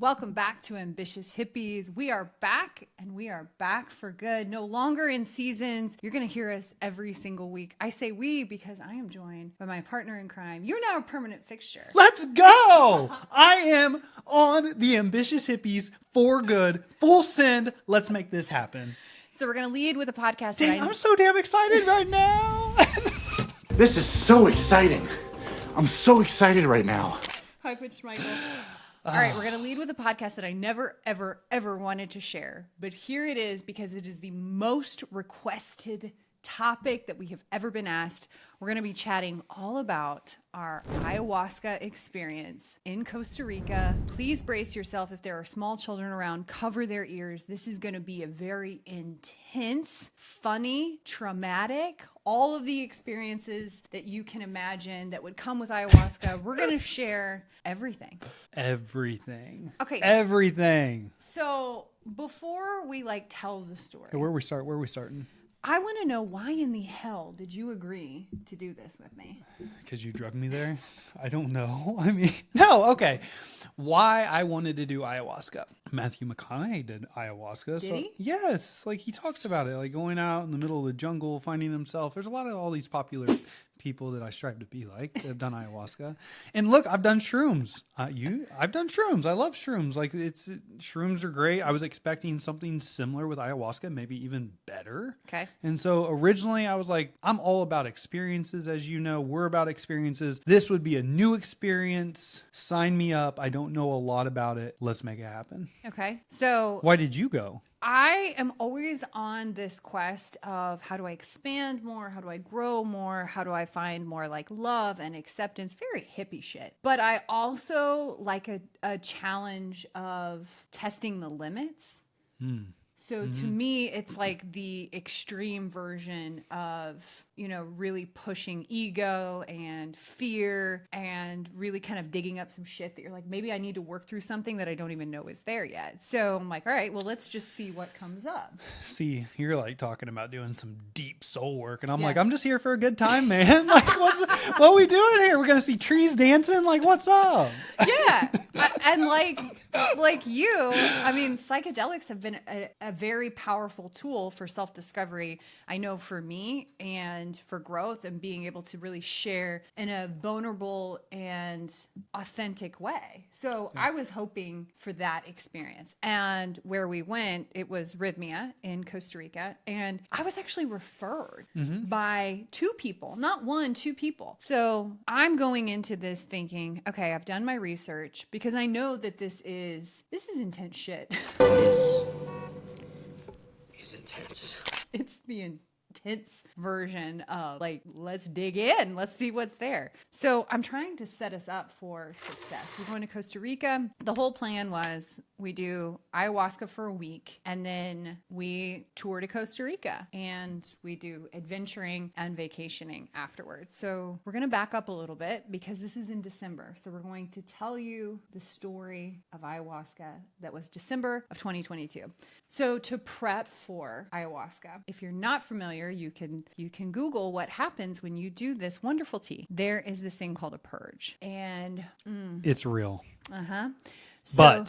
Welcome back to Ambitious Hippies. We are back, and we are back for good. No longer in seasons. You're going to hear us every single week. I say we because I am joined by my partner in crime. You're now a permanent fixture. Let's go! I am on the Ambitious Hippies for good. Full send. Let's make this happen. So we're going to lead with a podcast. Dang, I'm so damn excited right now. This is so exciting. I'm so excited right now. High-pitched Michael. All right, we're going to lead with a podcast that I never, ever, ever wanted to share. But here it is because it is the most requested topic that we have ever been asked. We're going to be chatting all about our ayahuasca experience in Costa Rica. Please brace yourself. If there are small children around, cover their ears. This is going to be a very intense, funny, traumatic, all of the experiences that you can imagine that would come with ayahuasca. We're going to share everything. Everything. Okay. Everything. So before we tell the story, Where we starting? I want to know, why in the hell did you agree to do this with me? Because you drugged me there? I don't know. I mean, no, okay. Why I wanted to do ayahuasca. Matthew McConaughey did ayahuasca. Did he? Yes. He talks about it, going out in the middle of the jungle, finding himself. There's a lot of all these popular people that I strive to be like that have done ayahuasca. And look, I've done shrooms. I've done shrooms. I love shrooms. Shrooms are great. I was expecting something similar with ayahuasca, maybe even better. Okay. And so originally I was like, I'm all about experiences. As you know, we're about experiences. This would be a new experience. Sign me up. I don't know a lot about it. Let's make it happen. Okay. So Why did you go? I am always on this quest of, how do I expand more? How do I grow more? How do I find more love and acceptance? Very hippie shit. But I also like a challenge of testing the limits. So to me, it's the extreme version of, really pushing ego and fear and really kind of digging up some shit that you're like, maybe I need to work through something that I don't even know is there yet. So I'm like, all right, well, let's just see what comes up. See, you're talking about doing some deep soul work. And I'm Yeah. I'm just here for a good time, man. What are we doing here? We're going to see trees dancing? What's up? Yeah. And you, I mean, psychedelics have been a very powerful tool for self-discovery. I know for me, and for growth, and being able to really share in a vulnerable and authentic way. So I was hoping for that experience. And where we went, it was Rythmia in Costa Rica. And I was actually referred by two people, not one, two people. So I'm going into this thinking, okay, I've done my research because I know that this is intense shit. This is intense. It's the intense version of let's dig in, let's see what's there. So I'm trying to set us up for success. We're going to Costa Rica. The whole plan was we do ayahuasca for a week, and then we tour to Costa Rica, and we do adventuring and vacationing afterwards. So we're going to back up a little bit because this is in December. So we're going to tell you the story of ayahuasca that was December of 2022. So to prep for ayahuasca, if you're not familiar, you can Google what happens when you do this wonderful tea. There is this thing called a purge, and It's real. So,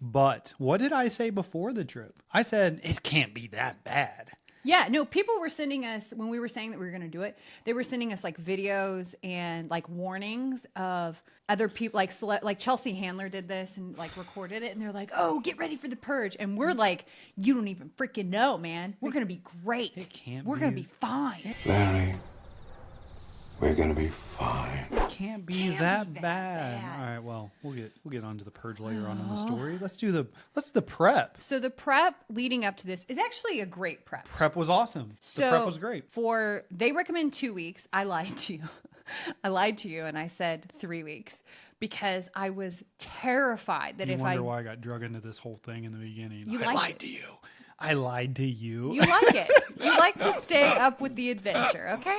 But what did I say before the trip? I said, it can't be that bad. yeah, no, people were sending us, when we were saying that we were going to do it, they were sending us videos and warnings of other people, like Chelsea Handler did this and recorded it, and they're like, oh, get ready for the purge. And we're like, you don't even freaking know, man. We're going to be great. We're going to be fine. Larry, we're gonna be fine. It can't be that bad. All right, well, we'll get onto the purge later on in the story. Let's do the prep. So the prep leading up to this is actually a great prep. Prep was awesome. So the prep was great. They recommend 2 weeks. I lied to you. I lied to you and I said 3 weeks because I was terrified that You if wonder why I got drug into this whole thing in the beginning. You I like lied it. to you. I lied to you. You like it. You like to stay up with the adventure, okay?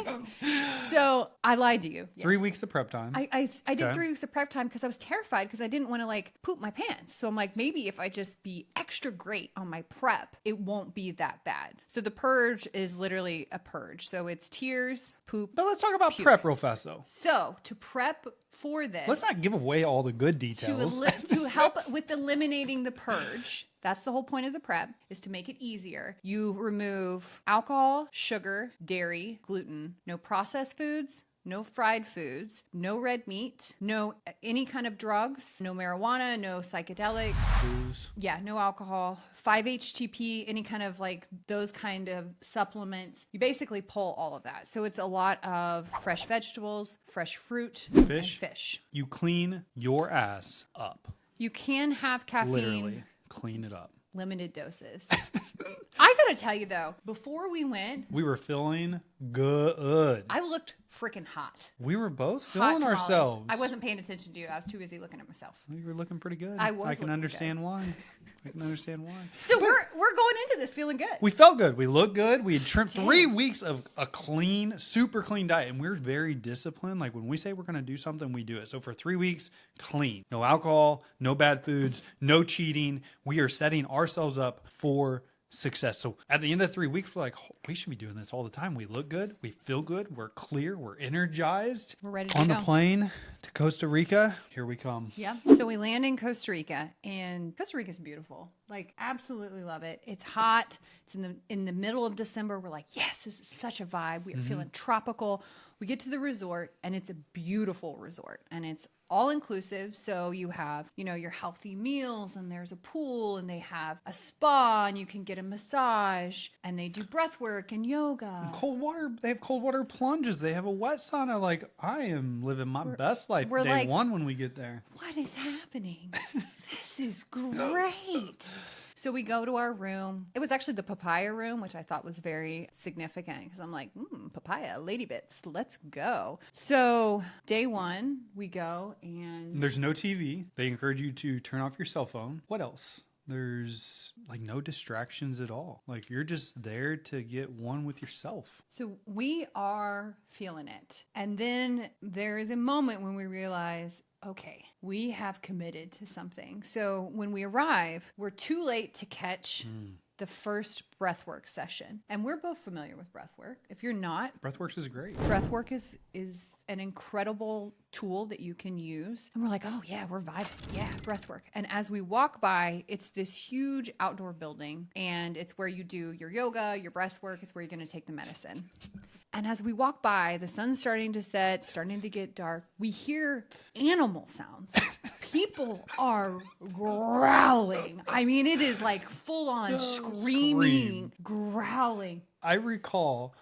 So I lied to you. Yes. 3 weeks of prep time. I did Okay. 3 weeks of prep time because I was terrified because I didn't want to poop my pants. So I'm like, maybe if I just be extra great on my prep, it won't be that bad. So the purge is literally a purge. So it's tears, poop. But let's talk about puke. prep real fast though. So to prep for this. Let's not give away all the good details. To help with eliminating the purge. That's the whole point of the prep, is to make it easier. You remove alcohol, sugar, dairy, gluten, no processed foods, no fried foods, no red meat, no any kind of drugs, no marijuana, no psychedelics. Booze. Yeah, no alcohol, 5-HTP, any kind of like those kind of supplements. You basically pull all of that. So it's a lot of fresh vegetables, fresh fruit, and fish. You clean your ass up. You can have caffeine. Literally clean it up. Limited doses. I gotta tell you though, before we went, We were feeling good. I looked freaking hot. We were both Hot feeling tamales. ourselves. I wasn't paying attention to you. I was too busy looking at myself. We were looking pretty good. I was I can looking understand why. I can understand why. So we're going into this feeling good. We felt good. We looked good. We had trimmed 3 weeks of a clean, super clean diet. And we're very disciplined. Like when we say we're going to do something, we do it. So for 3 weeks, clean. No alcohol, no bad foods, no cheating. We are setting ourselves up for success. So at the end of 3 weeks, we're like, oh, we should be doing this all the time. We look good. We feel good. We're clear. We're energized. We're ready to On go. the plane to Costa Rica. Here we come. Yeah. So we land in Costa Rica, and Costa Rica is beautiful. Like, absolutely love it. It's hot. It's in the middle of December. We're like, yes, this is such a vibe. We are feeling tropical. We get to the resort, and it's a beautiful resort, and it's all inclusive. So you have, your healthy meals, and there's a pool, and they have a spa, and you can get a massage, and they do breath work and yoga. Cold water. They have cold water plunges. They have a wet sauna. Like, I am living my best life we're day like, one when we get there. What is happening? This is great. So we go to our room. It was actually the papaya room, which I thought was very significant because I'm like, papaya, lady bits, let's go. So day one, we go and There's no TV. They encourage you to turn off your cell phone. What else? There's like no distractions at all. Like you're just there to get one with yourself. So we are feeling it. And then there is a moment when we realize, okay, we have committed to something. So when we arrive, we're too late to catch the first breathwork session. And we're both familiar with breathwork. If you're not, Breathworks is great. breathwork is an incredible tool that you can use. And we're like, oh yeah, we're vibing. Yeah, breathwork. And as we walk by, it's this huge outdoor building, and it's where you do your yoga, your breathwork. It's where you're going to take the medicine. And as we walk by, the sun's starting to set, starting to get dark. We hear animal sounds. People are growling. I mean, it is like full on screaming, growling. I recall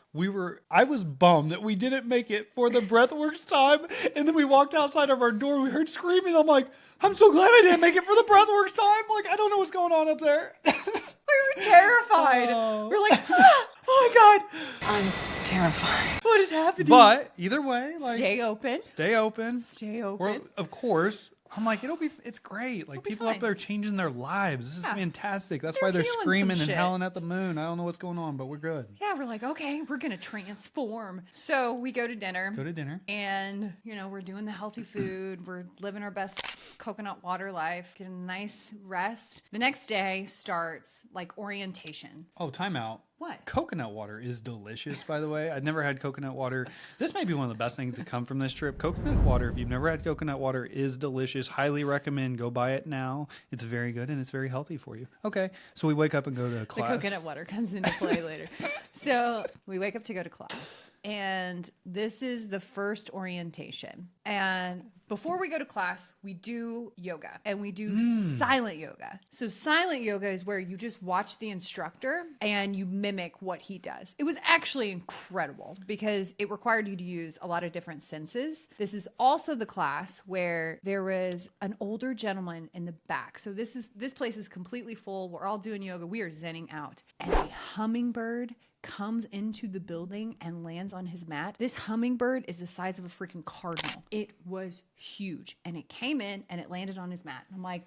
I was bummed that we didn't make it for the breathworks time. And then we walked outside of our door. We heard screaming. I'm like, I'm so glad I didn't make it for the breathworks time. Like, I don't know what's going on up there. We were terrified. Oh. We're like, oh my God. I'm terrified. What is happening? But either way, like, Stay open. stay open. Stay open. Or, of course, I'm like, it's great. Like, It'll be people up fine. there changing their lives. This is Yeah. fantastic. That's They're why they're healing some screaming and shit. howling at the moon. I don't know what's going on, but we're good. Yeah, we're like, okay, we're going to transform. So we go to dinner. Go to dinner. And, we're doing the healthy food. We're living our best coconut water life, getting a nice rest. The next day starts like orientation. Oh, timeout. What? Coconut water is delicious, by the way. I'd never had coconut water. This may be one of the best things to come from this trip. Coconut water, if you've never had coconut water, is delicious. Highly recommend. Go buy it now. It's very good and it's very healthy for you. Okay, so we wake up and go to class. The coconut water comes into play later. So we wake up to go to class. And this is the first orientation. And before we go to class, we do yoga, and we do silent yoga. So silent yoga is where you just watch the instructor and you mimic what he does. It was actually incredible because it required you to use a lot of different senses. This is also the class where there was an older gentleman in the back. So this place is completely full. We're all doing yoga. We are zenning out. And a hummingbird comes into the building and lands on his mat. This hummingbird is the size of a freaking cardinal. It was huge. And it came in and it landed on his mat. And I'm like,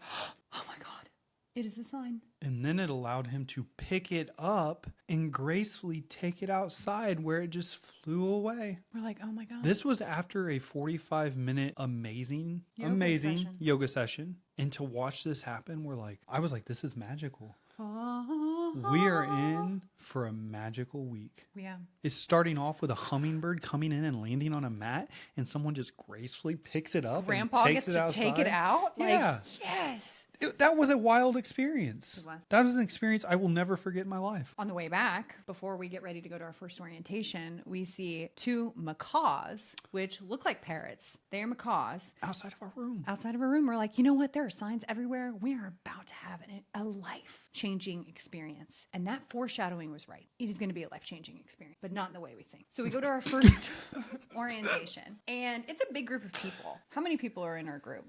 oh my God, it is a sign. And then it allowed him to pick it up and gracefully take it outside where it just flew away. We're like, oh my God. This was after a 45-minute amazing yoga session. And to watch this happen, I was like, this is magical. We are in for a magical week. Yeah. It's starting off with a hummingbird coming in and landing on a mat, and someone just gracefully picks it up Grandpa and gets takes it to take it outside. out. Yeah. Like, yes. That was a wild experience. It was. That was an experience I will never forget in my life. On the way back, before we get ready to go to our first orientation, we see 2 macaws, which look like parrots. They are macaws. Outside of our room. Outside of our room, we're like, you know what? There are signs everywhere. We are about to have a life-changing experience. And that foreshadowing was right. It is going to be a life-changing experience, but not in the way we think. So we go to our first orientation, and it's a big group of people. How many people are in our group?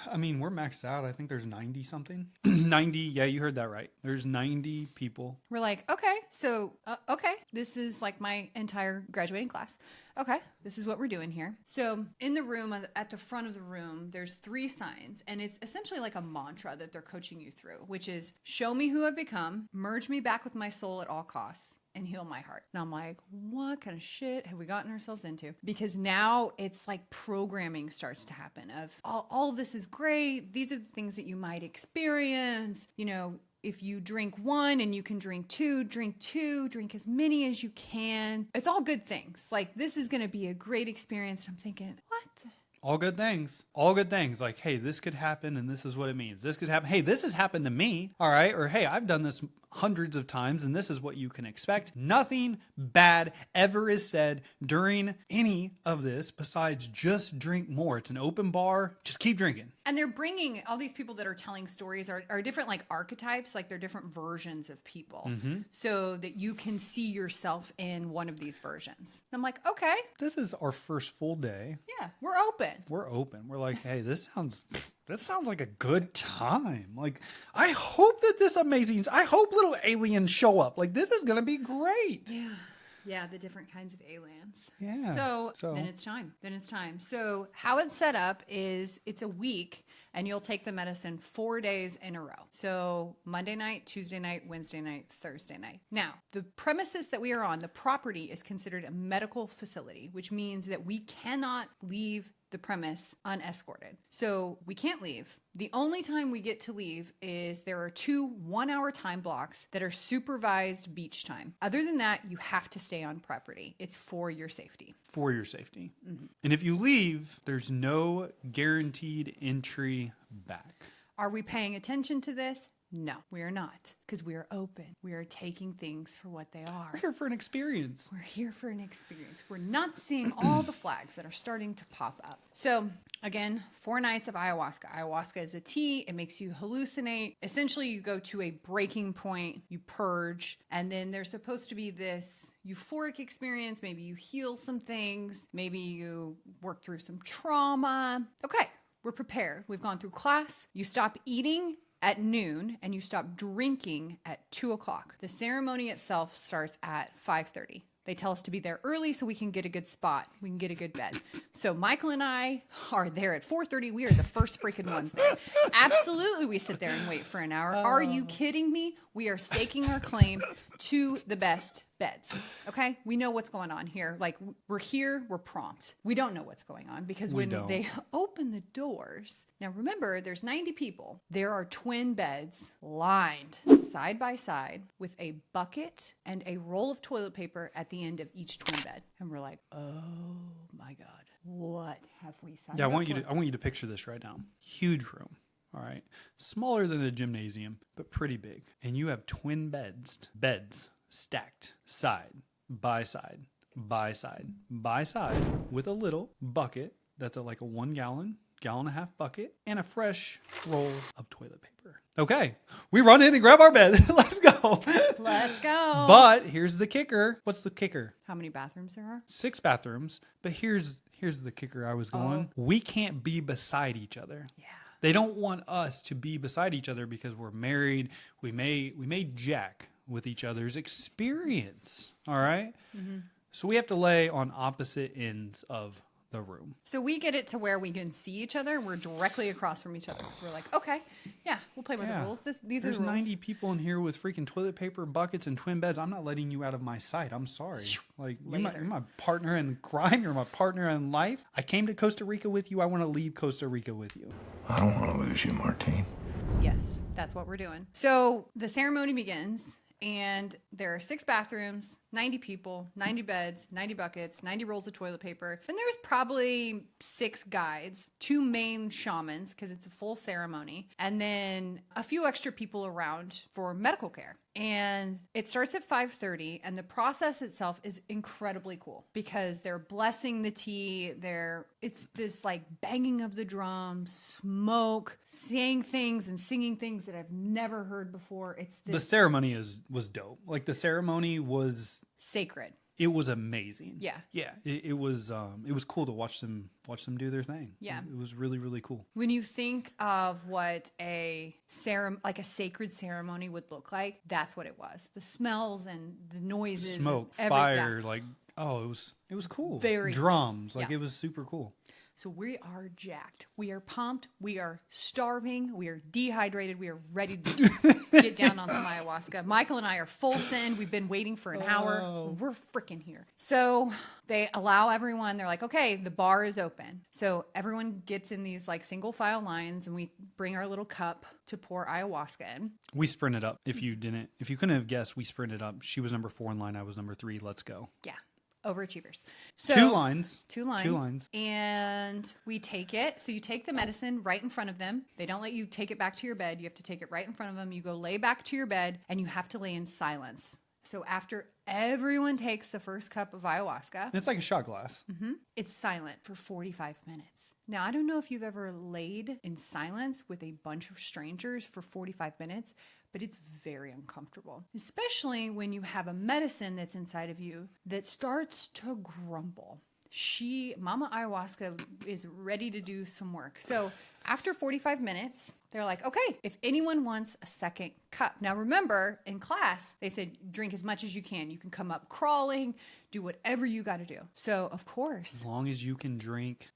I mean, we're maxed out. I think there's 90 something. 90. Yeah, you heard that right. There's 90 people. We're like, okay, so, okay, this is like my entire graduating class. Okay, this is what we're doing here. So in the room, at the front of the room, there's 3 signs, and it's essentially like a mantra that they're coaching you through, which is show me who I've become, merge me back with my soul at all costs, and heal my heart. And I'm like, what kind of shit have we gotten ourselves into? Because now it's like programming starts to happen of all of this is great. These are the things that you might experience. You know, if you drink 1 and you can drink 2, drink as many as you can. It's all good things. Like, this is going to be a great experience. And I'm thinking, what the? All good things. All good things. Like, hey, this could happen and this is what it means. This could happen. Hey, this has happened to me. All right. Or, hey, I've done this hundreds of times and this is what you can expect. Nothing bad ever is said during any of this besides just drink more. It's an open bar. Just keep drinking. And they're bringing all these people that are telling stories are different, like archetypes, like they're different versions of people, so that you can see yourself in one of these versions. And I'm like, okay, This is our first full day. yeah, we're open. We're open. We're like, hey, this sounds like a good time. Like, I hope that I hope little aliens show up. Like, this is going to be great. Yeah, the different kinds of aliens. Yeah. So then it's time. So how it's set up is it's a week, and you'll take the medicine 4 days in a row. So Monday night, Tuesday night, Wednesday night, Thursday night. Now, the premises that we are on, the property is considered a medical facility, which means that we cannot leave the premise unescorted. So we can't leave. The only time we get to leave is there are 2 one-hour time blocks that are supervised beach time. Other than that, you have to stay on property. It's for your safety. For your safety. And if you leave, there's no guaranteed entry back. Are we paying attention to this? No, we are not, because we are open. We are taking things for what they are. We're here for an experience. We're here for an experience. We're not seeing all the flags that are starting to pop up. So again, 4 nights of ayahuasca. Ayahuasca is a tea. It makes you hallucinate. Essentially, you go to a breaking point, you purge, and then there's supposed to be this euphoric experience. Maybe you heal some things. Maybe you work through some trauma. Okay, we're prepared. We've gone through class. You stop eating at noon and you stop drinking at 2 o'clock. The ceremony itself starts at 5:30. They tell us to be there early so we can get a good spot. We can get a good bed. So Michael and I are there at 4:30. We are the first freaking ones there. Absolutely, we sit there and wait for an hour. Are you kidding me? We are staking our claim to the best beds. Okay? We know what's going on here. Like, we're here, we're prompt. We don't know what's going on because when they open the doors, now remember, there's 90 people. There are twin beds lined side by side with a bucket and a roll of toilet paper at the end of each twin bed. And we're like, oh my God, what have we signed Yeah, I up want for? you to picture this right now. Huge room. All right. Smaller than a gymnasium, but pretty big. And you have twin beds stacked side by side by side by side with a little bucket that's like a 1 gallon and a half bucket and a fresh roll of toilet paper. Okay. We run in and grab our bed. Let's go. Let's go. But here's the kicker. What's the kicker? How many bathrooms there are? 6 bathrooms. But here's the kicker I was going. We can't be beside each other. Yeah. They don't want us to be beside each other because we're married. We may jack with each other's experience. All right? So we have to lay on opposite ends of the room. So we get it to where we can see each other. We're directly across from each other. So we're like, okay, yeah, we'll play by the rules. These are There's the rules. 90 people in here with freaking toilet paper, buckets, and twin beds. I'm not letting you out of my sight. I'm sorry. Like, you're my partner in crime. You're my partner in life. I came to Costa Rica with you. I want to leave Costa Rica with you. I don't want to lose you, Martine. Yes, that's what we're doing. So the ceremony begins. And there are 6 bathrooms, 90 people, 90 beds, 90 buckets, 90 rolls of toilet paper. And there's probably 6 guides, 2 main shamans, because it's a full ceremony, and then a few extra people around for medical care. And it starts at 5:30, and the process itself is incredibly cool because they're blessing the tea. It's this like banging of the drums, smoke, saying things and singing things that I've never heard before. It's The this ceremony was dope. Like the ceremony was sacred. It was amazing. Yeah. Yeah. It was cool to watch them do their thing. Yeah. It was really, really cool. When you think of what a sacred ceremony would look like, that's what it was. The smells and the noises, Smoke, and fire, like it was cool. Very drums, like yeah. it was super cool. So we are jacked. We are pumped. We are starving. We are dehydrated. We are ready to get down on some ayahuasca. Michael and I are full send. We've been waiting for an hour. We're freaking here. So they allow everyone. They're like, okay, the bar is open. So everyone gets in these like single file lines, and we bring our little cup to pour ayahuasca in. We sprinted up. If you couldn't have guessed, we sprinted up. She was number 4 in line. I was number 3. Let's go. Yeah. Overachievers. So 2 lines. 2 lines. And we take it. So you take the medicine right in front of them. They don't let you take it back to your bed. You have to take it right in front of them. You go lay back to your bed, and you have to lay in silence. So after everyone takes the first cup of ayahuasca, It's like a shot glass. it's silent for 45 minutes. Now, I don't know if you've ever laid in silence with a bunch of strangers for 45 minutes, but it's very uncomfortable, especially when you have a medicine that's inside of you that starts to grumble. Mama Ayahuasca is ready to do some work. So after 45 minutes, they're like, okay, if anyone wants a second cup. Now, remember, in class, they said, drink as much as you can. You can come up crawling, do whatever you got to do. So, of course. As long as you can drink.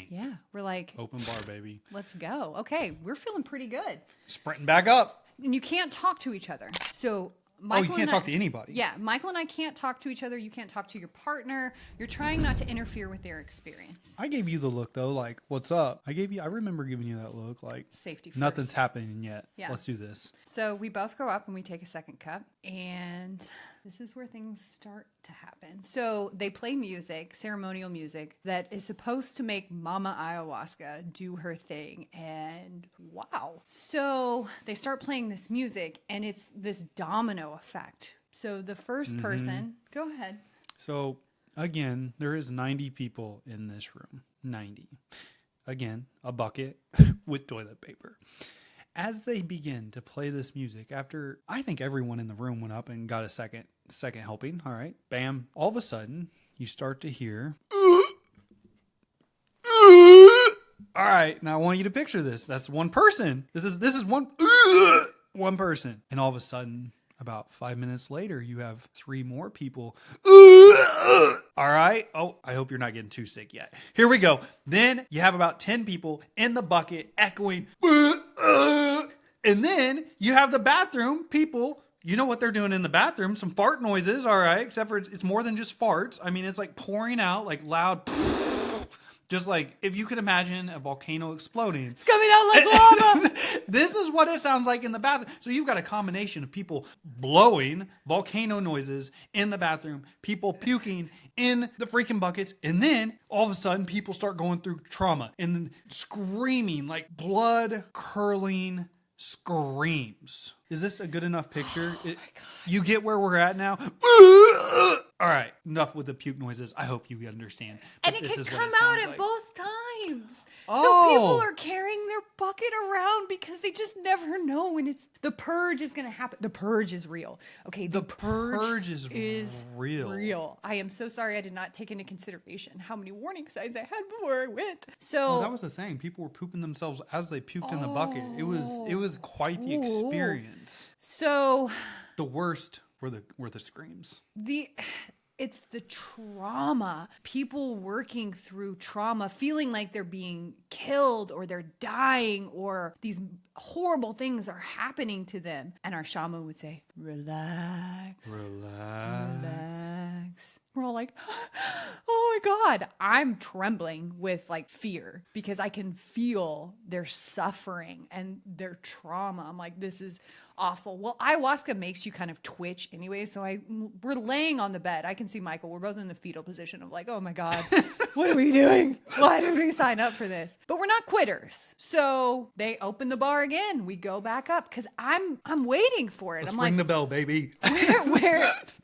Yeah, we're like, Open bar, baby. let's go. Okay, we're feeling pretty good. Sprinting back up. And you can't talk to each other. So You Michael can't and talk to anybody. Yeah, Michael and I can't talk to each other. You can't talk to your partner. You're trying not to interfere with their experience. I gave you the look though, like, what's up? I remember giving you that look, like, Safety first. nothing's happening yet. Yeah. Let's do this. So we both go up and we take a second cup, and this is where things start to happen. So they play music, ceremonial music, that is supposed to make Mama Ayahuasca do her thing. And wow. So they start playing this music, and it's this domino effect. So the first person, go ahead. So again, there is 90 people in this room. 90. Again, a bucket with toilet paper. As they begin to play this music, after I think everyone in the room went up and got a second helping. All right, bam. All of a sudden, you start to hear. All right, now I want you to picture this. That's one person. This is one person, and all of a sudden, about 5 minutes later, you have 3 more people. All right. Oh, I hope you're not getting too sick yet. Here we go. Then you have about 10 people in the bucket echoing. And then you have the bathroom people. You know what they're doing in the bathroom? Some fart noises. All right. Except for it's more than just farts. I mean, it's like pouring out like loud. Just like if you could imagine a volcano exploding. It's coming out like lava. This is what it sounds like in the bathroom. So you've got a combination of people blowing volcano noises in the bathroom, people puking in the freaking buckets, and then all of a sudden people start going through trauma and then screaming like blood curdling screams. Is this a good enough picture? You get where we're at now? All right, enough with the puke noises. I hope you understand. And But it this can is what come it out sounds at like. both times. So Oh. people are carrying their bucket around because they just never know when the purge is going to happen. The purge is real. Okay, the purge is real. real. I am so sorry I did not take into consideration how many warning signs I had before I went. So Oh, that was the thing. People were pooping themselves as they puked in the bucket. It was quite the experience. So The worst were the screams. it's the trauma. People working through trauma, feeling like they're being killed or they're dying, or these horrible things are happening to them. And our shaman would say, relax. Relax. We're all like, oh my God. I'm trembling with like fear because I can feel their suffering and their trauma. I'm like, this is awful. Well, ayahuasca makes you kind of twitch anyway. So we're laying on the bed. I can see Michael. We're both in the fetal position of like, oh my God, what are we doing? Why did we sign up for this? But we're not quitters. So they open the bar again. We go back up because I'm waiting for it. Let's I'm ring like, the bell, baby.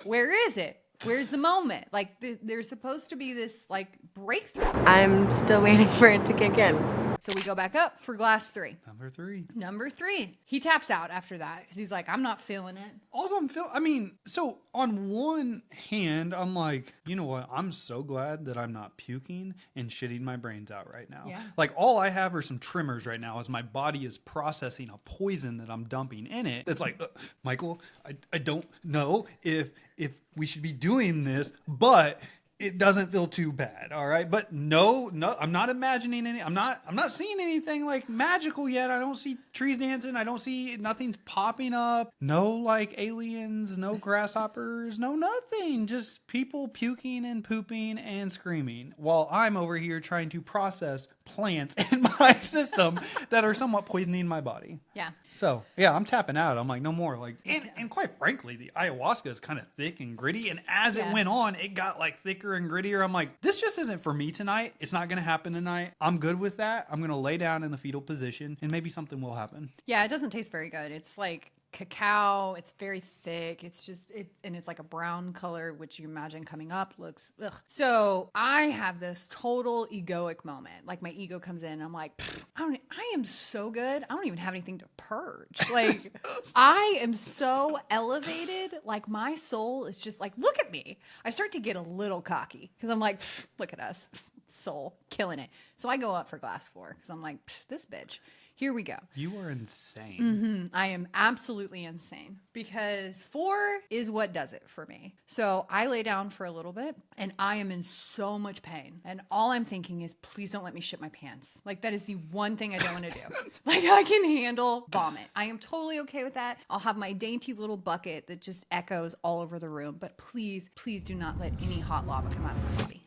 where is it? Where's the moment? Like there's supposed to be this like breakthrough. I'm still waiting for it to kick in. So we go back up for glass 3. Number 3. He taps out after that because he's like, I'm not feeling it. Also, so on one hand, I'm like, you know what? I'm so glad that I'm not puking and shitting my brains out right now. Yeah. Like all I have are some tremors right now as my body is processing a poison that I'm dumping in it. It's like, Michael, I don't know if we should be doing this, but it doesn't feel too bad, all right? But no, I'm not imagining any. I'm not seeing anything like magical yet. I don't see trees dancing. I don't see nothing's popping up. No like aliens, no grasshoppers, no nothing. Just people puking and pooping and screaming while I'm over here trying to process plants in my system that are somewhat poisoning my body. Yeah. So yeah, I'm tapping out. I'm like, no more. Like, and quite frankly, the ayahuasca is kind of thick and gritty. And as it went on, it got like thicker and grittier. I'm like, this just isn't for me tonight. It's not going to happen tonight. I'm good with that. I'm going to lay down in the fetal position and maybe something will happen. Yeah, it doesn't taste very good. It's like cacao. It's very thick. It's just and it's like a brown color, which you imagine coming up looks ugh. So I have this total egoic moment. Like my ego comes in. I'm like, I am so good. I don't even have anything to purge. Like I am so elevated. Like my soul is just like, look at me. I start to get a little cocky because I'm like, look at us, soul killing it. So I go up for glass 4 because I'm like, this bitch. Here we go. You are insane. Mm-hmm. I am absolutely insane because 4 is what does it for me. So I lay down for a little bit and I am in so much pain. And all I'm thinking is, please don't let me shit my pants. Like that is the one thing I don't want to do. Like I can handle vomit. I am totally okay with that. I'll have my dainty little bucket that just echoes all over the room. But please, please do not let any hot lava come out of my body.